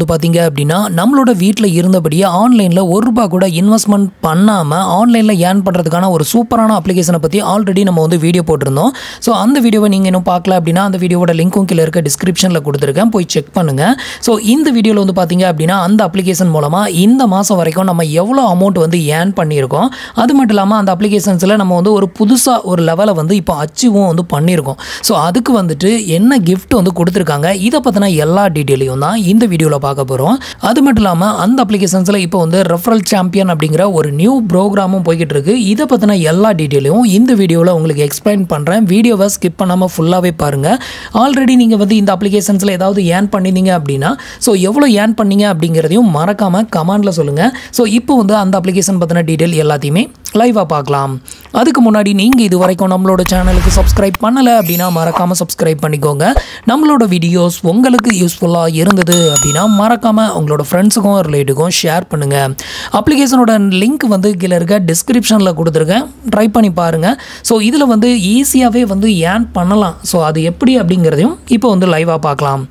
வந்து பாத்தீங்க அப்படின்னா நம்மளோட வீட்ல இருந்தபடியே ஆன்லைன்ல ₹1 கூட இன்வெஸ்ட்மென்ட் பண்ணாம ஆன்லைன்ல ஏர்ன் பண்றதுக்கான ஒரு சூப்பரான அப்ளிகேஷனை பத்தி ஆல்ரெடி நம்ம வந்து வீடியோ போட்டிருந்தோம். ஸோ அந்த வீடியோவை நீங்க இன்னும் பார்க்கல அப்படின்னா அந்த வீடியோவோட லிங்க்கும் கீழே இருக்க டிஸ்கிரிப்ஷன்ல கொடுத்துருக்கேன், போய் செக் பண்ணுங்க. ஸோ இந்த வீடியோவில் வந்து பாத்தீங்க அப்படின்னா அந்த அப்ளிகேஷன் மூலமா இந்த மாசம் வரைக்கும் நம்ம எவ்வளோ அமௌண்ட் வந்து ஏர்ன் பண்ணியிருக்கோம், அது மட்டும் இல்லாமல் அந்த அப்ளிகேஷன்ஸில் நம்ம வந்து ஒரு புதுசாக ஒரு லெவலை வந்து இப்போ அச்சீவும் வந்து பண்ணியிருக்கோம். ஸோ அதுக்கு வந்துட்டு என்ன கிஃப்ட் வந்து கொடுத்துருக்காங்க, இதை பற்றின எல்லா டீட்டெயிலையும் தான் இந்த வீடியோவில் பார்க்க போகிறோம். அது மட்டும் இல்லாமல் அந்த அப்ளிகேஷன்ஸில் இப்போ வந்து ரெஃபரல் சாம்பியன் அப்படிங்கிற ஒரு நியூ ப்ரோக்ராமும் போய்கிட்டு இருக்கு. இதை பற்றின எல்லா டீட்டெயிலையும் இந்த வீடியோவில் உங்களுக்கு எக்ஸ்பிளைன் பண்ணுறேன். வீடியோவை ஸ்கிப் பண்ணாமல் ஃபுல்லாகவே பாருங்கள். ஆல்ரெடி நீங்கள் வந்து இந்த அப்ளிகேஷன்ஸில் ஏதாவது ஏர்ன் பண்ணியிருந்தீங்க அப்படின்னா ஸோ எவ்வளோ ஏர்ன் பண்ணீங்க அப்படிங்கிறதையும் மறக்காமல் கமெண்டில் சொல்லுங்கள். ஸோ இப்போ வந்து அந்த அப்ளிகேஷன் பற்றின டீட்டெயில் எல்லாத்தையுமே லைவாக பார்க்கலாம். அதுக்கு முன்னாடி நீங்கள் இது வரைக்கும் நம்மளோட சேனலுக்கு சப்ஸ்கிரைப் பண்ணலை அப்படின்னா மறக்காமல் சப்ஸ்கிரைப் பண்ணிக்கோங்க. நம்மளோட வீடியோஸ் உங்களுக்கு யூஸ்ஃபுல்லாக இருந்தது அப்படின்னா மறக்காமல் உங்களோட ஃப்ரெண்ட்ஸுக்கும் ரிலேட்டிவ்க்கும் ஷேர் பண்ணுங்கள். அப்ளிகேஷனோட லிங்க் வந்து கீழே இருக்க டிஸ்கிரிப்ஷனில் கொடுத்துருக்கேன், ட்ரை பண்ணி பாருங்கள். ஸோ இதில் வந்து ஈஸியாகவே வந்து ஏர்ன் பண்ணலாம். ஸோ அது எப்படி அப்படிங்கிறதையும் இப்போ வந்து லைவாக பார்க்கலாம்.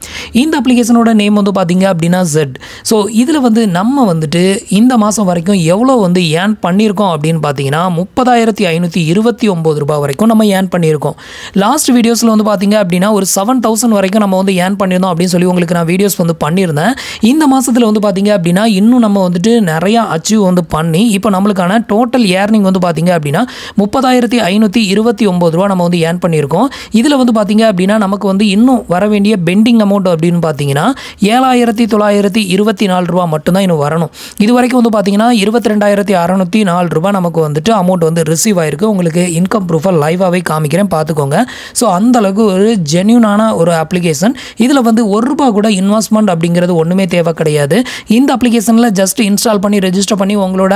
இந்த அப்ளிகேஷனோட நேம் வந்து பார்த்தீங்க அப்படின்னா Z. ஸோ இதில் வந்து நம்ம வந்துட்டு இந்த மாதம் வரைக்கும் எவ்வளோ வந்து ஏர்ன் பண்ணியிருக்கோம் அப்படின்னு பார்த்தீங்கன்னா ₹30,529 வரைக்கும் நம்ம ஏர்ன் பண்ணியிருக்கோம். லாஸ்ட் வீடியோஸில் வந்து பார்த்தீங்க அப்படின்னா ஒரு 7,000 வரைக்கும் நம்ம வந்து ஏர்ன் பண்ணியிருந்தோம் அப்படின்னு சொல்லி உங்களுக்கு நான் வீடியோஸ் வந்து பண்ணியிருந்தேன். இந்த மாதத்தில் வந்து பார்த்தீங்க அப்படின்னா இன்னும் நம்ம வந்துட்டு நிறையா அச்சீவ் வந்து பண்ணி இப்போ நம்மளுக்கான டோட்டல் ஏர்னிங் வந்து பார்த்தீங்க அப்படின்னா ₹30,529 நம்ம வந்து ஏர்ன் பண்ணியிருக்கோம். இதில் வந்து பார்த்தீங்க அப்படின்னா நமக்கு வந்து இன்னும் வர வேண்டிய பெண்டிங் அமௌண்ட் அப்படின்னு பார்த்தீங்கன்னா ₹7,924 மட்டும்தான் இன்னும் வரணும். இது வரைக்கும் வந்து பார்த்தீங்கன்னா ₹22,604 நமக்கு வந்துட்டு அமௌண்ட் வந்து ரிசீவ் ஆயிருக்கு. உங்களுக்கு இன்கம் ப்ரூஃபை லைவாகவே காமிக்கிறேன், பார்த்துக்கோங்க. ஸோ அந்த அளவுக்கு ஒரு ஜென்யூனான ஒரு அப்ளிகேஷன். இதில் வந்து ₹1 கூட இன்வெஸ்ட்மெண்ட் அப்படிங்கிறது ஒன்றுமே தேவை கிடையாது. இந்த அப்ளிகேஷனில் ஜஸ்ட் இன்ஸ்டால் பண்ணி ரெஜிஸ்டர் பண்ணி உங்களோட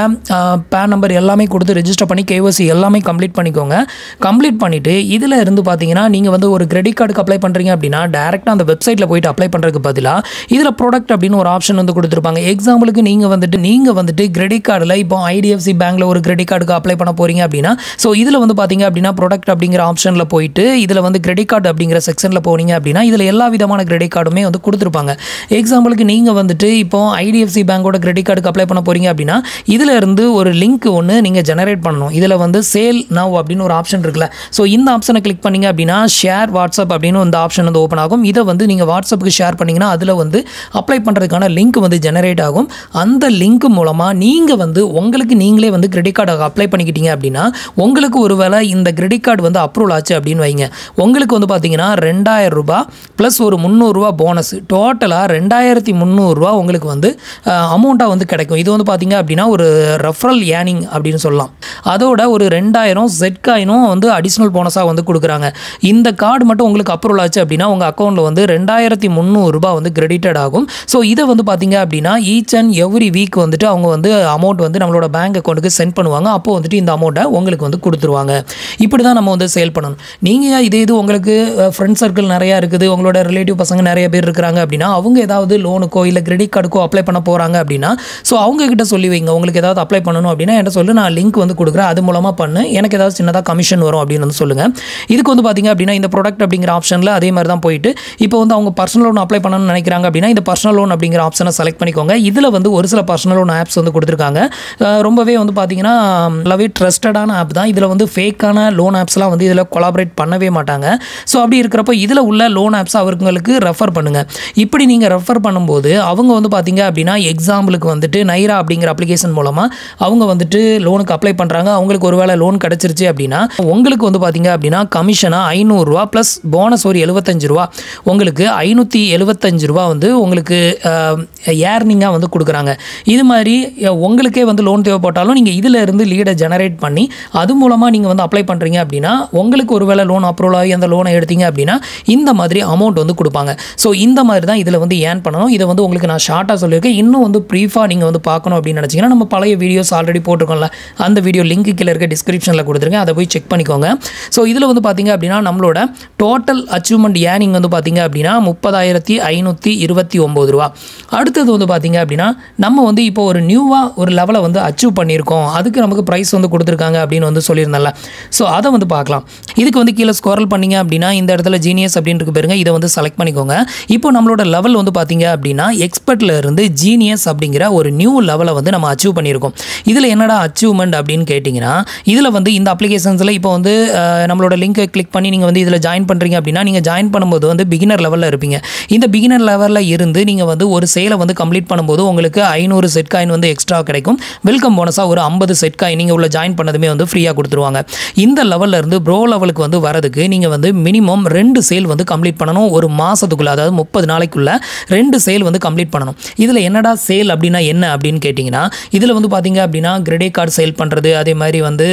பேன் நம்பர் எல்லாமே கொடுத்து ரெஜிஸ்டர் பண்ணி KYC எல்லாமே கம்ப்ளீட் பண்ணிக்கோங்க. கம்ப்ளீட் பண்ணிவிட்டு இதில் இருந்து பார்த்தீங்கன்னா நீங்கள் வந்து ஒரு கிரெடிட் கார்டுக்கு அப்ளை பண்ணுறீங்க அப்படின்னா டேரெக்டாக அந்த வெப்சைட்டில் போயிட்டு அப்ளை பண்ணுறதுக்கு பதிலாக இதில் ப்ராடக்ட் அப்படின்னு ஒரு ஆப்ஷன் வந்து கொடுத்துருப்பாங்க. எக்ஸாம்பிளுக்கு நீங்கள் வந்துட்டு கிரெடிட் கார்டில் இப்போ IDFC பேங்க்கில் ஒரு கிரெடிட் கார்டுக்கு அப்ளை பண்ண போகிறீங்க அப்படின்னா ஸோ இதில் வந்து பார்த்தீங்க அப்படின்னா ப்ராடக்ட் அப்படிங்கிற ஆப்ஷனில் போயிட்டு இதில் வந்து கிரெடிட் கார்டு அப்படிங்கிற செக்ஷனில் போனீங்க அப்படின்னா இதில் எல்லா விதமான கிரெடிட் கார்டுமே வந்து கொடுத்துருப்பாங்க. எக்ஸாம்பிளுக்கு நீங்கள் வந்துட்டு இப்போ IDFC பேங்கோட கிரெடிட் கார்டுக்கு அப்ளை பண்ண போகிறீங்க அப்படின்னா இதில் இருந்து ஒரு லிங்க் ஒன்று நீங்கள் ஜெனரேட் பண்ணணும். இதில் வந்து சேல் நவ் அப்படின்னு ஒரு ஆப்ஷன் இருக்குல்ல, ஸோ இந்த ஆப்ஷனை கிளிக் பண்ணிங்க அப்படின்னா ஷேர் வாட்ஸ்அப் அப்படின்னு இந்த ஆப்ஷன் வந்து ஓப்பன் ஆகும். இதை வந்து நீங்கள் வாட்ஸ்அப்புக்கு ஷேர் பண்ணிங்கன்னா அதில் வந்து அப்ளை பண்ணுறதுக்கான லிங்க் வந்து ஜெனரேட் ஆகும். அந்த லிங்க் மூலமாக நீங்கள் வந்து உங்களுக்கு நீங்களே வந்து கிரெடிட் கார்டு அப்ளை பண்ணிக்கிட்டீங்க அப்படின்னா உங்களுக்கு ஒருவேளை இந்த கிரெடிட் கார்டு வந்து அப்ரூவல் ஆச்சு அப்படின்னு வைங்க, உங்களுக்கு வந்து பார்த்தீங்கன்னா ₹2,000 ப்ளஸ் ஒரு ₹300 போனஸ், டோட்டலாக ₹2,300 உங்களுக்கு வந்து அமௌண்ட்டாக வந்து கிடைக்கும். இது வந்து பார்த்தீங்க அப்படின்னா ஒரு ரெஃபரல் ஏர்னிங் அப்படின்னு சொல்லலாம். அதோட ஒரு 2,000 Z காயினும் வந்து அடிஷ்னல் போனஸாக வந்து கொடுக்குறாங்க. இந்த கார்டு மட்டும் உங்களுக்கு அப்ரூவல் ஆச்சு அப்படின்னா உங்கள் அக்கௌண்ட்டில் வந்து ₹2,300 வந்து கிரெடிட்டட் ஆகும். ஸோ இதை வந்து பார்த்தீங்க அப்படின்னா ஈச் அண்ட் எவ்ரி வீக் வந்துட்டு அவங்க வந்து அமௌண்ட் வந்து நம்மளோட பேங்க் அக்கௌண்ட்டுக்கு சென்ட் பண்ணுவாங்க. அப்போது வந்துட்டு இந்த அமௌண்ட்டை உங்களுக்கு வந்து கொடுத்துருவாங்க. இப்படி தான் நம்ம வந்து சேல் பண்ணணும். நீங்கள் இது உங்களுக்கு ஃப்ரெண்ட் சர்க்கிள் நிறையா இருக்குது, உங்களோட ரிலேட்டிவ் பசங்க நிறைய பேர் இருக்கிறாங்க அப்படின்னா அவங்க ஏதாவது லோனுக்கோ இல்லை கிரெடிட் கார்டுக்கோ அப்ளை பண்ண போகிறாங்க அப்படின்னா ஸோ அவங்கக்கிட்ட சொல்லி வைங்க, உங்களுக்கு ஏதாவது அப்ளை பண்ணணும் அப்படின்னா என்கிட்ட சொல்லி நான் லிங்க் வந்து கொடுக்குறேன், அது மூலமாக பண்ணு, எனக்கு ஏதாவது சின்னதாக கமிஷன் வரும் அப்படின்னு வந்து சொல்லுங்கள். இதுக்கு வந்து பார்த்தீங்க அப்படின்னா இந்த ப்ராடக்ட் அப்படிங்கிற ஆப்ஷனில் அதே மாதிரி தான் போயிட்டு இப்போ வந்து அவங்க பர்சனல் லோன் அப்ளை பண்ணணும்னு நினைக்கிறாங்க அப்படின்னா இந்த பர்சனல் லோன் அப்படிங்கிற ஆப்ஷனை செலக்ட் பண்ணிக்கோங்க. இதில் வந்து ஒரு சில பர்சனல் லோன் ஆப்ஸ் வந்து கொடுத்துருக்காங்க. ரொம்பவே வந்து பார்த்தீங்கன்னா நல்லாவே ட்ரஸ்டடான ஆப் தான். இதில் வந்து ஃபேக்கான லோன் ஆப்ஸ்லாம் வந்து இதில் கொலாபரேட் பண்ணவே மாட்டாங்க. ஸோ அப்படி இருக்கிறப்போ இதில் உள்ள லோன் ஆப்ஸ் அவங்களுக்கு ரெஃபர் பண்ணுங்கள். இப்படி நீங்கள் ரெஃபர் பண்ணும்போது அவங்க வந்து பார்த்தீங்க அப்படின்னா எக்ஸாம்பிளுக்கு வந்துட்டு நைரா அப்படிங்கிற அப்ளிகேஷன் மூலமாக அவங்க வந்துட்டு லோனுக்கு அப்ளை பண்ணுறாங்க. அவங்களுக்கு ஒருவேளை லோன் கிடச்சிருச்சு அப்படின்னா உங்களுக்கு வந்து பார்த்தீங்க அப்படின்னா கமிஷனாக ₹500 ப்ளஸ் போனஸ் ஒரு ₹75, உங்களுக்கு ₹575 வந்து உங்களுக்கு ஏர்னிங்காக வந்து கொடுக்குறாங்க. இது மாதிரி உங்களுக்கே வந்து லோன் தேவைப்பட்டாலும் நீங்கள் இதில் இருந்து லீடை ஜெனரேட் பண்ணி அது மூலமாக நீங்கள் வந்து அப்ளை பண்ணுறீங்க அப்படின்னா உங்களுக்கு ஒருவேளை லோன் அப்ரூவல் ஆகி அந்த லோனை எடுத்தீங்க அப்படின்னா இந்த மாதிரி அமௌண்ட் வந்து கொடுப்பாங்க. ஸோ இந்த மாதிரி தான் இதில் வந்து ஏர்ன் பண்ணணும். இதை வந்து உங்களுக்கு நான் ஷார்ட்டாக சொல்லியிருக்கேன். இன்னும் வந்து ப்ரீஃபாக நீங்கள் வந்து பார்க்கணும் அப்படின்னு நினச்சிங்கன்னா நம்ம பழைய வீடியோஸ் ஆல்ரெடி போட்டிருக்கோம்ல, அந்த வீடியோ லிங்க் கீழே இருக்க டிஸ்கிரிப்ஷனில் கொடுத்துருக்கேன், அதை போய் செக் பண்ணிக்கோங்க. ஸோ இதில் வந்து பார்த்தீங்க அப்படின்னா நம்மளோட டோட்டல் அச்சீவ்மெண்ட் ஏர்னிங் வந்து பார்த்தீங்க அப்படின்னா ₹30,529. அடுத்தது வந்து பார்த்தீங்க அப்படின்னா நம்ம வந்து இப்போ ஒரு நியூவாக ஒரு லெவலை வந்து அச்சீவ் பண்ணியிருக்கோம், அதுக்கு நம்ம நமக்கு ப்ரைஸ் வந்து கொடுத்துருக்காங்க அப்படின்னு வந்து சொல்லியிருந்தால. ஸோ அதை வந்து பார்க்கலாம். இதுக்கு வந்து கீழே ஸ்க்ரோல் பண்ணிங்க அப்படின்னா இந்த இடத்துல ஜீனியஸ் அப்படின்னு இருக்கு பாருங்க, இதை வந்து செலக்ட் பண்ணிக்கோங்க. இப்போ நம்மளோட லெவல் வந்து பார்த்தீங்க அப்படின்னா எக்ஸ்பர்ட்ல இருந்து ஜீனியஸ் அப்படிங்கிற ஒரு நியூ லெவலை வந்து நம்ம அச்சீவ் பண்ணியிருக்கோம். இதில் என்னடா அச்சீவ்மெண்ட் அப்படின்னு கேட்டிங்கன்னா, இதில் வந்து இந்த அப்ளிகேஷன்ஸில் இப்போ வந்து நம்மளோட லிங்கை கிளிக் பண்ணி நீங்கள் வந்து இதில் ஜாயின் பண்ணுறீங்க அப்படின்னா, நீங்கள் ஜாயின் பண்ணும்போது வந்து பிகினர் லெவலில் இருப்பீங்க. இந்த பிகினர் லெவலில் இருந்து நீங்கள் வந்து ஒரு சேலை வந்து கம்ப்ளீட் பண்ணும்போது உங்களுக்கு 500 செட் காயின் வந்து எக்ஸ்ட்ரா கிடைக்கும். வெல்கம் போனஸாக ஒரு 50 செட் காயின் நீங்கள் உள்ள ஜாயின் பண்ணதுமே வந்து ஃப்ரீயாக கொடுத்துருவாங்க. இந்த லெவலில் இருந்து ப்ரோ லெவலுக்கு வந்து வரதுக்கு நீங்கள் வந்து மினிமம் 2 சேல் வந்து கம்ப்ளீட் பண்ணணும். ஒரு மாதத்துக்குள்ளே, அதாவது 30 நாளைக்குள்ளே 2 சேல் வந்து கம்ப்ளீட் பண்ணணும். இதில் என்னடா சேல் அப்படின்னா என்ன அப்படின்னு கேட்டிங்கன்னா, இதில் வந்து பார்த்தீங்க அப்படின்னா கிரெடிட் கார்டு சேல் பண்ணுறது, அதே மாதிரி வந்து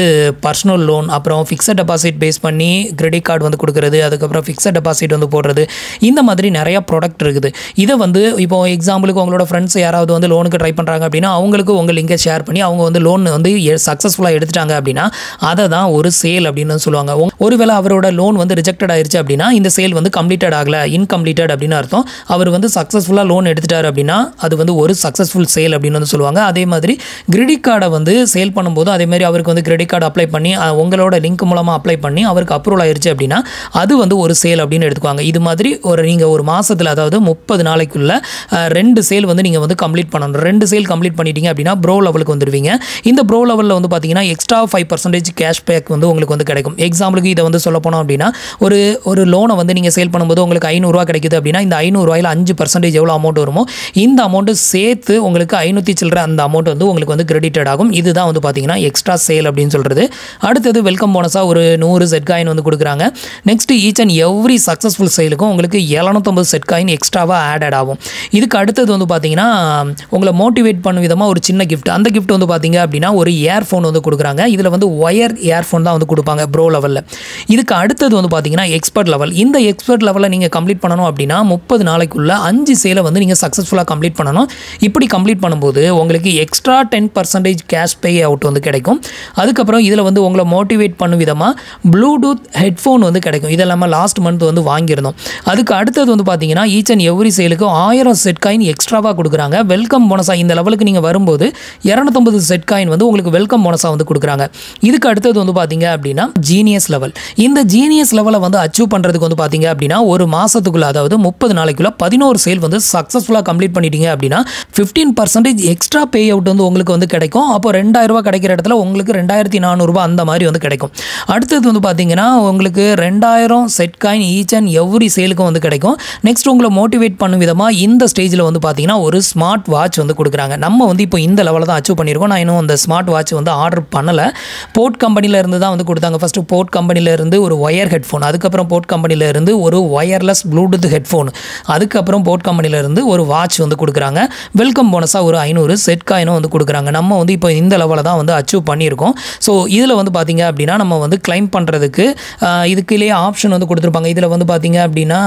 பர்சனல் லோன், அப்புறம் ஃபிக்ஸட் டெபாசிட் பேஸ் பண்ணி கிரெடிட் கார்டு வந்து கொடுக்குறது, அதுக்கப்புறம் ஃபிக்ஸட் டெபாசிட் வந்து போடுறது, இந்த மாதிரி நிறைய ப்ராடக்ட் இருக்குது. இதை வந்து இப்போ எக்ஸாம்பிளுக்கு உங்களோட ஃப்ரெண்ட்ஸ் யாராவது வந்து லோனுக்கு ட்ரை பண்ணுறாங்க அப்படின்னா அவங்களுக்கு உங்கள் லிங்கை ஷேர் பண்ணி அவங்க வந்து லோன் வந்து சக்ஸஸ்ஃபுல்லாக எடுத்துட்டாங்க அப்படின்னா அதை தான் ஒரு சேல் அப்படின்னு சொல்லுவாங்க. ஒருவேளை அவரோட லோன் வந்து ரிஜெக்டட் ஆயிருச்சு அப்படின்னா இந்த சேல் வந்து கம்ப்ளீட்டட் ஆகல, இன்கம்ப்ளீட்டட் அப்படின்னு அர்த்தம். அவர் வந்து சக்ஸஸ்ஃபுல்லாக லோன் எடுத்துட்டார் அப்படின்னா அது வந்து ஒரு சக்ஸஸ்ஃபுல் சேல் அப்படின்னு வந்து சொல்லுவாங்க. அதே மாதிரி கிரெடிட் கார்டை வந்து சேல் பண்ணும்போது அதே மாதிரி அவருக்கு வந்து கிரெடிட் கார்டு அப்ளை பண்ணி உங்களோட லிங்க் மூலமாக அப்ளை பண்ணி அவருக்கு அப்ரூவல் ஆயிருச்சு அப்படின்னா அது வந்து ஒரு சேல் அப்படின்னு எடுத்துக்குவாங்க. இது மாதிரி நீங்கள் ஒரு மாதத்தில், அதாவது 30 நாளைக்குள்ள 2 சேல் வந்து நீங்கள் வந்து கம்ப்ளீட் பண்ணணும். 2 சேல் கம்ப்ளீட் பண்ணிட்டீங்க அப்படின்னா ப்ரோ லெவலுக்கு வந்துடுவீங்க. இந்த ப்ரோ லெவலில் வந்து பார்த்தீங்கன்னா எக்ஸ்ட்ரா 5% கேஷ் பேக் வந்து உங்களுக்கு வந்து கிடைக்கும். எக்ஸாம்பிளுக்கு இதை வந்து சொல்ல போனோம் அப்படின்னா ஒரு லோனை வந்து நீங்கள் சேல் பண்ணும்போது உங்களுக்கு 500 ரூபா கிடைக்குது அப்படின்னா இந்த 500 ரூபாயில் 5% எவ்வளோ அமௌண்ட் வருமோ இந்த அமௌண்ட்டு சேர்த்து உங்களுக்கு 500 சில்லற அந்த அமௌண்ட் வந்து உங்களுக்கு வந்து கிரெடிட்டட் ஆகும். இதுதான் வந்து பார்த்தீங்கன்னா எக்ஸ்ட்ரா சேல் அப்படின்னு சொல்கிறது. அடுத்தது வெல்கம் போனஸாக ஒரு 100 செட் காயின் வந்து கொடுக்குறாங்க. Next each and every successful சேலுக்கும் உங்களுக்கு 750 செட் காயின் எக்ஸ்ட்ராவாக ஆடட் ஆகும். இதுக்கு அடுத்தது வந்து பார்த்தீங்கன்னா உங்களை மோட்டிவேட் பண்ணும் விதமாக ஒரு சின்ன கிஃப்ட். அந்த கிஃப்ட் வந்து பார்த்தீங்க அப்படின்னா ஒரு இயர்ஃபோன் வந்து கொடுக்குறாங்க. இதில் வந்து ஒயர் இயர்ஃபோன் தான் வந்து கொடுப்பாங்க ப்ரோ லெவலில். இதுக்கு அடுத்தது வந்து பார்த்தீங்கன்னா எக்ஸ்பர்ட் லெவல். இந்த எக்ஸ்பர்ட் லெவலில் நீங்கள் கம்ப்ளீட் பண்ணணும் அப்படின்னா 30 நாளைக்குள்ள 5 சேலை வந்து நீங்கள் சக்ஸஸ்ஃபுல்லாக கம்ப்ளீட் பண்ணணும். இப்படி கம்ப்ளீட் பண்ணும்போது உங்களுக்கு எக்ஸ்ட்ரா 10% கேஷ் பே அவுட் வந்து கிடைக்கும். அதுக்கப்புறம் இதில் வந்து உங்களை மோட்டிவேட் பண்ணும் விதமாக ப்ளூடூத் ஹெட்ஃபோன் வந்து கிடைக்கும். இதெல்லாம் லாஸ்ட் மந்த் வந்து வாங்கியிருந்தோம். அதுக்கு அடுத்தது வந்து பார்த்தீங்கன்னா ஈச் அண்ட் எவ்ரி சேலுக்கு 1000 செட் காயின் எக்ஸ்ட்ராவாக கொடுக்குறாங்க. வெல்கம் போனஸாக இந்த லெவலுக்கு நீங்கள் வரும்போது 250 செட் காயின் வந்து உங்களுக்கு வெல்கம் போனஸாக வந்து கொடுக்குறாங்க. இதுக்கு அடுத்தது வந்து பார்த்தீங்க அப்படின்னா ஜீனியஸ் லெவல். இந்த ஜீனியஸ் லெவலை வந்து அச்சீவ் பண்ணுறதுக்கு வந்து பார்த்தீங்க அப்படின்னா ஒரு மாதத்துக்குள்ள, அதாவது 30 நாளைக்குள்ள 11 சேல் வந்து சக்ஸஸ்ஃபுல்லாக கம்ப்ளீட் பண்ணிட்டீங்க அப்படின்னா 15% எக்ஸ்ட்ரா பே அவுட் வந்து உங்களுக்கு வந்து கிடைக்கும். அப்போ 2000 ரூபா கிடைக்கிற இடத்துல உங்களுக்கு 2400 ரூபா அந்த மாதிரி வந்து கிடைக்கும். அடுத்தது வந்து பார்த்தீங்கன்னா உங்களுக்கு 2000 set coin each and every சேலுக்கும் வந்து கிடைக்கும். நெக்ஸ்ட் உங்களை மோட்டிவேட் பண்ணும் விதமாக இந்த ஸ்டேஜில் வந்து பார்த்தீங்கன்னா ஒரு ஸ்மார்ட் வாட்ச் வந்து கொடுக்குறாங்க. நம்ம வந்து இப்போ இந்த லெவலில் தான் அச்சீவ் பண்ணியிருக்கோம். நான் இன்னும் அந்த ஸ்மார்ட் வாட்ச் வந்து ஆர்டர் பண்ணலை. போர்ட் கம்பெனியில் இருந்து தான் வந்து கொடுத்தாங்க. ஃபஸ்ட்டு போர்ட் கம்பெனியில் இருந்து ஒரு ஒயர் ஹெட்ஃபோன், அதுக்கப்புறம் போர்ட் கம்பெனியில் இருந்து ஒரு ஒயர்லெஸ் ப்ளூடூத் ஹெட்ஃபோன், அதுக்கப்புறம் போர்ட் கம்பெனியில் இருந்து ஒரு வாட்ச் வந்து கொடுக்குறாங்க. வெல்கம் போனஸாக ஒரு 500 செட் காயினும் வந்து கொடுக்குறாங்க. நம்ம வந்து இப்போ இந்த லெவலில் தான் வந்து அச்சீவ் பண்ணியிருக்கோம். ஸோ இதில் வந்து பார்த்தீங்க அப்படின்னா நம்ம வந்து கிளைம் பண்ணுறதுக்கு இதுக்குள்ளேயே ஆப்ஷன் வந்து கொடுத்துருப்பாங்க. இதில் வந்து பார்த்தீங்க அப்படின்னா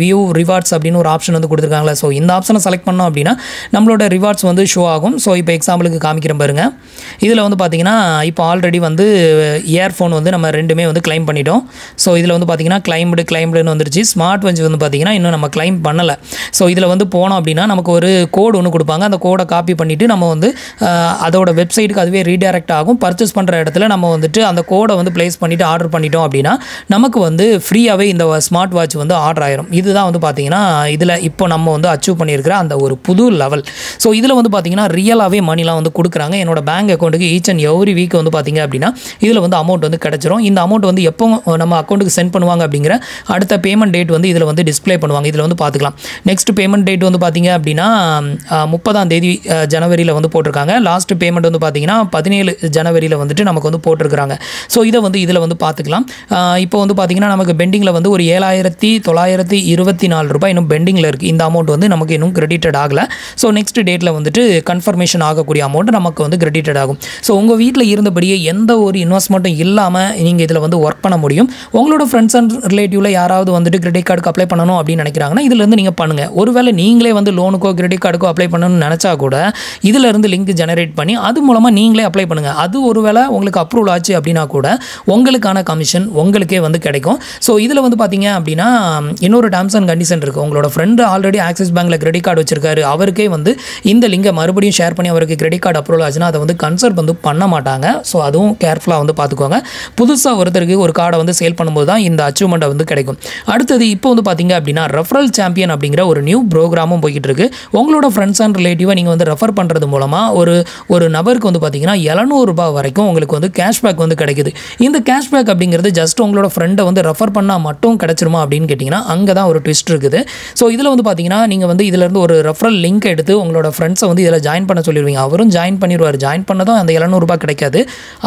வியூ ரிவார்ட்ஸ் அப்படின்னு ஒரு ஆப்ஷன் வந்து கொடுத்துருக்காங்களா. ஸோ இந்த ஆப்ஷனை செலக்ட் பண்ணோம் அப்படின்னா நம்மளோட ரிவார்ட்ஸ் வந்து ஷோ ஆகும். ஸோ இப்போ எக்ஸாம்பிளுக்கு காமிக்கிறேன் பாருங்க. இதில் வந்து பார்த்தீங்கன்னா இப்போ ஆல்ரெடி வந்து இயர்ஃபோன் வந்து நம்ம ரெண்டுமே வந்து கிளைம் பண்ணிட்டோம். ஸோ இதில் வந்து பார்த்தீங்கன்னா கிளைம்டுன்னு வந்துருச்சு. ஸ்மார்ட் வாட்ச் வந்து பார்த்தீங்கன்னா இன்னும் நம்ம கிளைம் பண்ணலை. ஸோ இதில் வந்து போனோம் அப்படின்னா நமக்கு ஒரு கோடு ஒன்று கொடுப்பாங்க. அந்த கோடை காப்பி பண்ணிவிட்டு நம்ம வந்து அதோட வெப்சைட்டுக்கு அதுவே ரீடைரக்ட் ஆகும். பர்ச்சேஸ் பண்ணுற இடத்துல நம்ம வந்துட்டு அந்த கோடை வந்து ப்ளேஸ் பண்ணிவிட்டு ஆர்டர் பண்ணிட்டோம் அப்படின்னா நமக்கு வந்து ஃப்ரீயாகவே இந்த ஸ்மார்ட் வாட்ச் வந்து ஆர்டர் ஆயிரும். இதுதான் வந்து பார்த்தீங்கன்னா இதில் இப்போ நம்ம வந்து அச்சீவ் பண்ணியிருக்கிற அந்த ஒரு புது லெவல். ஸோ இதில் வந்து பார்த்தீங்கன்னா ரியலாகவே மணிலாம் வந்து கொடுக்குறாங்க. என்னோட பேங்க் அக்கௌண்ட்டுக்கு ஈச் அண்ட் எவ்ரி வீக் வந்து பார்த்தீங்க அப்படின்னா இதில் வந்து அமௌண்ட் வந்து கிடச்சிரும். இந்த அமௌண்ட் வந்து எப்போ நம்ம அக்கௌண்ட்டுக்கு சென்ட் பண்ணுவாங்க அப்படிங்கிற அடுத்த பேமெண்ட் டேட் வந்து இதில் வந்து டிஸ்பிளே பண்ணுவாங்க. இதில் வந்து பார்த்துக்கலாம். நெக்ஸ்ட் பேமெண்ட் டேட் வந்து பார்த்தீங்க அப்படின்னா 30ஆம் தேதி ஜனவரியில் வந்து போட்டிருக்காங்க. லாஸ்ட் பேமெண்ட் வந்து பார்த்தீங்கன்னா 17 ஜனவரியில் வந்துட்டு நமக்கு வந்து போட்டிருக்கிறாங்க. ஸோ இதை வந்து இதில் வந்து பார்த்துக்கலாம். இப்போ வந்து பார்த்தீங்கன்னா நமக்கு பெண்டிங்கில் வந்து ஒரு 7924 ரூபாய் இன்னும் பெண்டிங்கில் இருக்குது. இந்த அமௌண்ட் வந்து நமக்கு இன்னும் கிரெடிட்டட் ஆகலை. ஸோ நெக்ஸ்ட் டேட்டில் வந்துட்டு கன்ஃபர்மேஷன் ஆகக்கூடிய அமௌண்ட் நமக்கு வந்து கிரெடிட்டட் ஆகும். ஸோ உங்கள் வீட்டில் இருந்தபடியே எந்த ஒரு இன்வெஸ்ட்மெண்ட்டும் இல்லாமல் நீங்கள் இதில் வந்து ஒர்க் பண்ண முடியும். உங்களோட ஃப்ரெண்ட்ஸ் அண்ட் ரிலேட்டிவில் யாராவது வந்துட்டு கிரெடிட் கார்டுக்கு அப்ளை பண்ணணும் அப்படின்னு நினைக்கிறாங்கன்னா இதிலேருந்து நீங்கள் பண்ணுங்கள். ஒருவேளை நீங்களே வந்து லோனுக்கோ கிரெடிட் கார்டுக்கோ அப்ளை பண்ணணும்னு நினச்சா கூட இதிலேருந்து லிங்க் ஜெனரேட் பண்ணி அது மூலமாக நீங்களே அப்ளை பண்ணுங்கள். அது ஒருவேளை உங்களுக்கு அப்ரூவல் ஆச்சு அப்படின்னா கூட உங்களுக்கான கமிஷன் உங்களுக்கே வந்து கிடைக்கும். ஸோ இதில் வந்து பார்த்தீங்க அப்படின்னா இன்னொரு டேர்ம்ஸ் அண்ட் கண்டிஷன் இருக்குது. உங்களோட ஃப்ரெண்டு ஆல்ரெடி ஆக்சிஸ் பேங்க்கில் கிரெடிட் கார்டு வச்சிருக்காரு, அவருக்கே வந்து இந்த லிங்கை மறுபடியும் ஷேர் பண்ணி அவருக்கு கிரெடிட் கார்டு அப்ரூவல் ஆச்சுன்னா அதை வந்து ஸ்பான்சர் வந்து பண்ண மாட்டாங்க. ஸோ அதுவும் கேர்ஃபுல்லாக வந்து பார்த்துக்கோங்க. புதுசாக ஒருத்தருக்கு ஒரு கார்டை வந்து சேல் பண்ணும்போது தான் இந்த அச்சீவ்மெண்ட்டை வந்து கிடைக்கும். அடுத்தது இப்போ வந்து பார்த்தீங்க அப்படின்னா ரெஃபரல் சாம்பியன் அப்படிங்கிற ஒரு நியூ ப்ரோக்ராமும் போய்கிட்டு இருக்கு. உங்களோட ஃப்ரெண்ட்ஸ் அண்ட் ரிலேட்டிவை நீங்கள் வந்து ரெஃபர் பண்ணுறது மூலமாக ஒரு நபருக்கு வந்து பார்த்தீங்கன்னா ₹700 வரைக்கும் உங்களுக்கு வந்து கேஷ்பேக் வந்து கிடைக்குது. இந்த கேஷ்பேக் அப்படிங்கிறது ஜஸ்ட் உங்களோட ஃப்ரெண்டை வந்து ரெஃபர் பண்ணால் மட்டும் கிடைச்சிருமா அப்படின்னு கேட்டிங்கன்னா அங்கே தான் ஒரு ட்விஸ்ட் இருக்குது. ஸோ இதில் வந்து பார்த்தீங்கன்னா நீங்கள் வந்து இதிலேருந்து ஒரு ரெஃபரல் லிங்க் எடுத்து உங்களோட ஃப்ரெண்ட்ஸை வந்து இதில் ஜாயின் பண்ண சொல்லிடுவீங்க. அவரும் ஜாயின் பண்ணிடுவார். ஜாயின் பண்ணதும் அந்த ₹700 கிடைக்காது.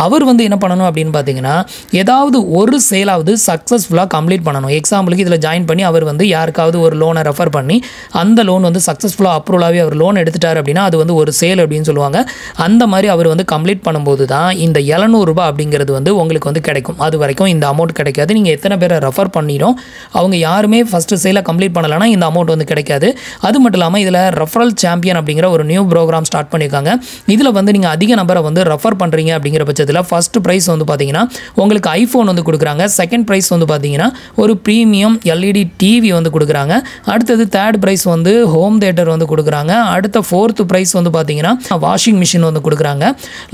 அவர் வந்து என்ன பண்ணணும் அப்படின்னு பார்த்தீங்கன்னா ஏதாவது ஒரு சேலாவது சக்ஸஸ்ஃபுல்லாக கம்ப்ளீட் பண்ணணும். எக்ஸாம்பிளுக்கு இதில் ஜாயின் பண்ணி அவர் வந்து யாருக்காவது ஒரு லோனை ரெஃபர் பண்ணி அந்த லோன் வந்து சக்ஸஸ்ஃபுல்லாக அப்ரூவலாகவே அவர் லோன் எடுத்துட்டார் அப்படின்னா அது வந்து ஒரு சேல் அப்படின்னு சொல்லுவாங்க. அந்த மாதிரி அவர் வந்து கம்ப்ளீட் பண்ணும்போது தான் இந்த ₹700 அப்படிங்கிறது வந்து உங்களுக்கு வந்து கிடைக்கும். அது வரைக்கும் இந்த அமௌண்ட் கிடைக்காது. நீங்கள் எத்தனை பேரை ரெஃபர் பண்ணிடும் அவங்க யாருமே ஃபஸ்ட்டு சேலை கம்ப்ளீட் பண்ணலைன்னா இந்த அமௌண்ட் வந்து கிடைக்காது. அது மட்டும் இல்லாமல் இதில் ரெஃபரல் சாம்பியன் அப்படிங்கிற ஒரு நியூ ப்ரோக்ராம் ஸ்டார்ட் பண்ணியிருக்காங்க. இதில் வந்து நீங்கள் அதிக நபரை வந்து ரெஃபர் பண்ணுறீங்க அப்படிங்கிற பட்சத்தில் ஃபஸ்ட்டு ப்ரைஸ் வந்து பார்த்தீங்கன்னா உங்களுக்கு ஐஃபோன் வந்து கொடுக்குறாங்க. செகண்ட் ப்ரைஸ் வந்து பார்த்தீங்கன்னா ஒரு ப்ரீமியம் LED டிவி வந்து கொடுக்குறாங்க. அடுத்தது தேர்ட் ப்ரைஸ் வந்து ஹோம் தியேட்டர் வந்து கொடுக்குறாங்க. அடுத்த ஃபோர்த் ப்ரைஸ் வந்து பார்த்தீங்கன்னா வாஷிங் மிஷின் வந்து கொடுக்குறாங்க.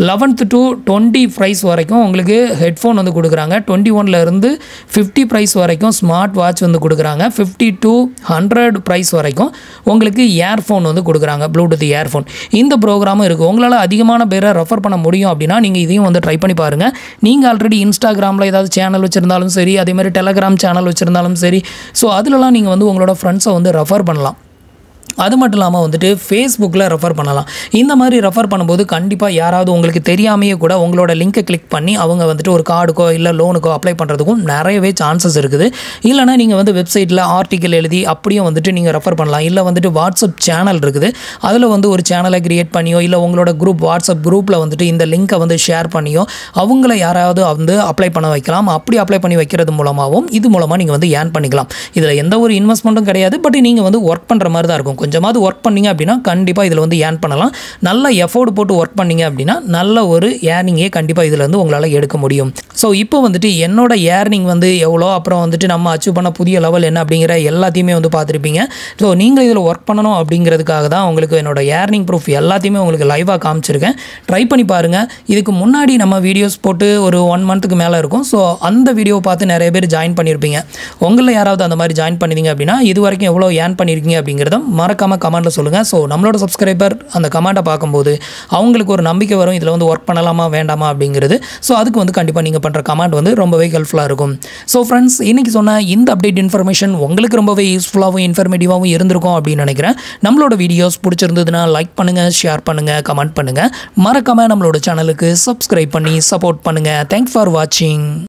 11th to 20 ப்ரைஸ் வரைக்கும் உங்களுக்கு ஹெட்ஃபோன் வந்து கொடுக்குறாங்க. 21லேருந்து 50 ப்ரைஸ் வரைக்கும் ஸ்மார்ட் வாட்ச் வந்து கொடுக்குறாங்க. 50 to 100 ப்ரைஸ் வரைக்கும் உங்களுக்கு இயர்ஃபோன் வந்து கொடுக்குறாங்க. Bluetooth earphone. இந்த ப்ரோக்ராமும் இருக்குது. உங்களால் அதிகமான பேரை ரெஃபர் பண்ண முடியும் அப்படின்னா நீங்கள் இதையும் வந்து ட்ரை பண்ணி பாருங்கள். நீங்கள் ஆல்ரெடி இன்ஸ்டாகிராமில் ஏதாவது சேனல் வச்சுருந்தாலும் சரி, அதேமாதிரி டெலகிராம் சேனல் வச்சுருந்தாலும் சரி, ஸோ அதிலலாம் நீங்கள் வந்து உங்களோட ஃப்ரெண்ட்ஸை வந்து ரெஃபர் பண்ணலாம். அது மட்டும் இல்லாமல் வந்துட்டு ஃபேஸ்புக்கில் ரெஃபர் பண்ணலாம். இந்த மாதிரி ரெஃபர் பண்ணும்போது கண்டிப்பாக யாராவது உங்களுக்கு தெரியாமையே கூட உங்களோட லிங்கை கிளிக் பண்ணி அவங்க வந்துட்டு ஒரு கார்டுக்கோ இல்லை லோனுக்கோ அப்ளை பண்ணுறதுக்கும் நிறையவே சான்சஸ் இருக்குது. இல்லைனா நீங்கள் வந்து வெப்சைட்டில் ஆர்டிக்கல் எழுதி அப்படியே வந்துட்டு நீங்கள் ரெஃபர் பண்ணலாம். இல்லை வந்துட்டு வாட்ஸ்அப் சேனல் இருக்குது. அதில் வந்து ஒரு சேனலை கிரியேட் பண்ணியோ இல்லை உங்களோட வாட்ஸ்அப் குரூப்பில் வந்துட்டு இந்த லிங்கை வந்து ஷேர் பண்ணியோ அவங்கள யாராவது வந்து அப்ளை பண்ண வைக்கலாம். அப்படி அப்ளை பண்ணி வைக்கிறது மூலமாகவும் இது மூலமாக நீங்கள் வந்து ஏர்ன் பண்ணிக்கலாம். இதில் எந்த ஒரு இன்வெஸ்ட்மெண்ட்டும் கிடையாது. பட் நீங்கள் வந்து ஒர்க் பண்ணுற மாதிரி தான் இருக்கும். கொஞ்சமாவது ஒர்க் பண்ணீங்க அப்படின்னா கண்டிப்பாக இதில் வந்து ஏர்ன் பண்ணலாம். நல்ல எஃபோர்ட் போட்டு ஒர்க் பண்ணீங்க அப்படின்னா நல்ல ஒரு ஏர்னிங்கே கண்டிப்பாக இதில் வந்து உங்களால் எடுக்க முடியும். ஸோ இப்போ வந்துட்டு என்னோட ஏர்னிங் வந்து எவ்வளோ, அப்புறம் வந்துட்டு நம்ம அச்சீவ் பண்ண புதிய லெவல் என்ன அப்படிங்கிற எல்லாத்தையுமே வந்து பார்த்துருப்பீங்க. ஸோ நீங்கள் இதில் ஒர்க் பண்ணணும் அப்படிங்கிறதுக்காக தான் உங்களுக்கு என்னோட ஏர்னிங் ப்ரூஃப் எல்லாத்தையுமே உங்களுக்கு லைவாக காமிச்சிருக்கேன். ட்ரை பண்ணி பாருங்கள். இதுக்கு முன்னாடி நம்ம வீடியோஸ் போட்டு ஒரு 1 மந்த்துக்கு மேலே இருக்கும். ஸோ அந்த வீடியோவை பார்த்து நிறைய பேர் ஜாயின் பண்ணியிருப்பீங்க. உங்களில் யாராவது அந்த மாதிரி ஜாயின் பண்ணிங்க அப்படின்னா இது வரைக்கும் எவ்வளோ ஏர்ன் பண்ணியிருக்கீங்க அப்படிங்கிறத மறக்காமல் கமெண்ட்டில் சொல்லுங்கள். ஸோ நம்மளோட சப்ஸ்கிரைபர் அந்த கமெண்ட்டை பார்க்கும்போது அவங்களுக்கு ஒரு நம்பிக்கை வரும் இதில் வந்து ஒர்க் பண்ணலாமா வேண்டாமா அப்படிங்கிறது. ஸோ அதுக்கு வந்து கண்டிப்பாக நீங்கள் பண்ணுற கமெண்ட் வந்து ரொம்பவே ஹெல்ப்ஃபுல்லாக இருக்கும். ஸோ ஃப்ரெண்ட்ஸ், இன்றைக்கி சொன்ன இந்த அப்டேட் இன்ஃபர்மேஷன் உங்களுக்கு ரொம்பவே யூஸ்ஃபுல்லாகவும் இன்ஃபர்மேட்டிவாகவும் இருந்திருக்கும் அப்படின்னு நினைக்கிறேன். நம்மளோட வீடியோஸ் பிடிச்சிருந்ததுன்னா லைக் பண்ணுங்கள், ஷேர் பண்ணுங்கள், கமெண்ட் பண்ணுங்கள். மறக்காமல் நம்மளோட சேனலுக்கு சப்ஸ்கிரைப் பண்ணி சப்போர்ட் பண்ணுங்கள். தேங்க்ஸ் ஃபார் வாட்சிங்.